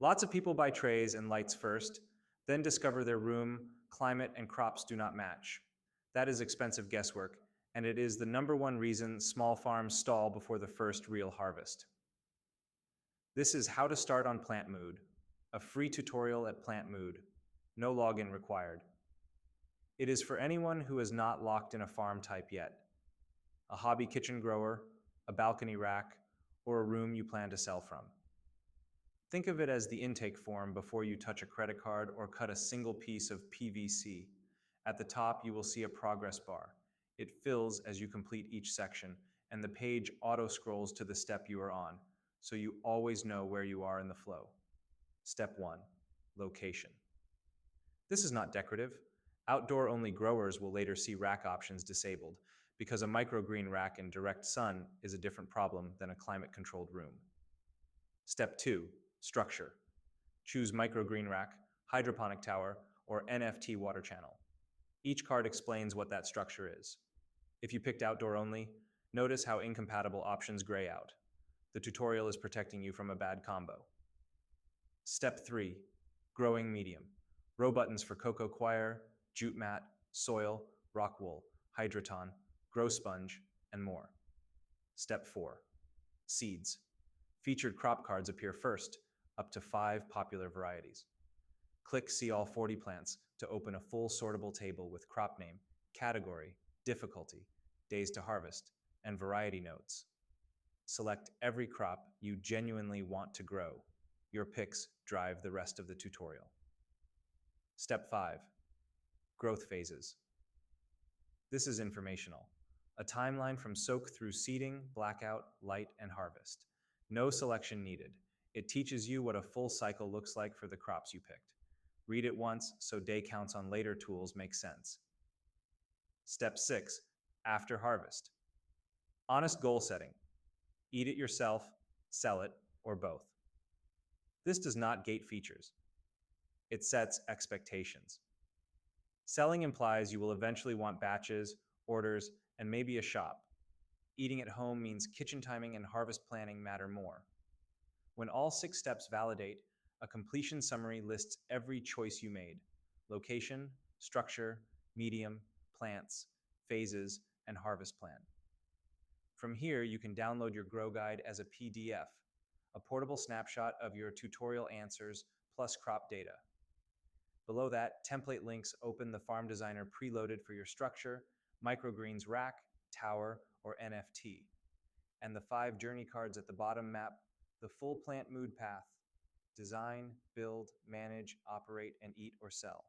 Lots of people buy trays and lights first, then discover their room, climate, and crops do not match. That is expensive guesswork, and it is the number one reason small farms stall before the first real harvest. This is How to Start on Plant Mood, a free tutorial at Plant Mood. No login required. It is for anyone who is not locked in a farm type yet. A hobby kitchen grower, a balcony rack, or a room you plan to sell from. Think of it as the intake form before you touch a credit card or cut a single piece of PVC. At the top, you will see a progress bar. It fills as you complete each section, and the page auto-scrolls to the step you are on, so you always know where you are in the flow. Step 1. Location. This is not decorative. Outdoor-only growers will later see rack options disabled, because a microgreen rack in direct sun is a different problem than a climate-controlled room. Step 2. Structure. Choose microgreen rack, hydroponic tower, or NFT water channel. Each card explains what that structure is. If you picked outdoor only, notice how incompatible options gray out. The tutorial is protecting you from a bad combo. Step 3. Growing medium. Row buttons for cocoa coir, jute mat, soil, rock wool, hydroton, grow sponge, and more. Step 4. Seeds. Featured crop cards appear first, up to 5 popular varieties. Click See All 40 Plants to open a full sortable table with crop name, category, difficulty, days to harvest, and variety notes. Select every crop you genuinely want to grow. Your picks drive the rest of the tutorial. Step 5. Growth phases. This is informational. A timeline from soak through seeding, blackout, light, and harvest. No selection needed. It teaches you what a full cycle looks like for the crops you picked. Read it once so day counts on later tools make sense. Step 6. After harvest. Honest goal setting. Eat it yourself, sell it, or both. This does not gate features. It sets expectations. Selling implies you will eventually want batches, orders, and maybe a shop. Eating at home means kitchen timing and harvest planning matter more. When all 6 steps validate, a completion summary lists every choice you made: location, structure, medium, plants, phases, and harvest plan. From here, you can download your grow guide as a PDF, a portable snapshot of your tutorial answers plus crop data. Below that, template links open the Farm Designer preloaded for your structure, microgreens rack, tower, or NFT. And the 5 journey cards at the bottom map the full plant mood path: design, build, manage, operate, and eat or sell.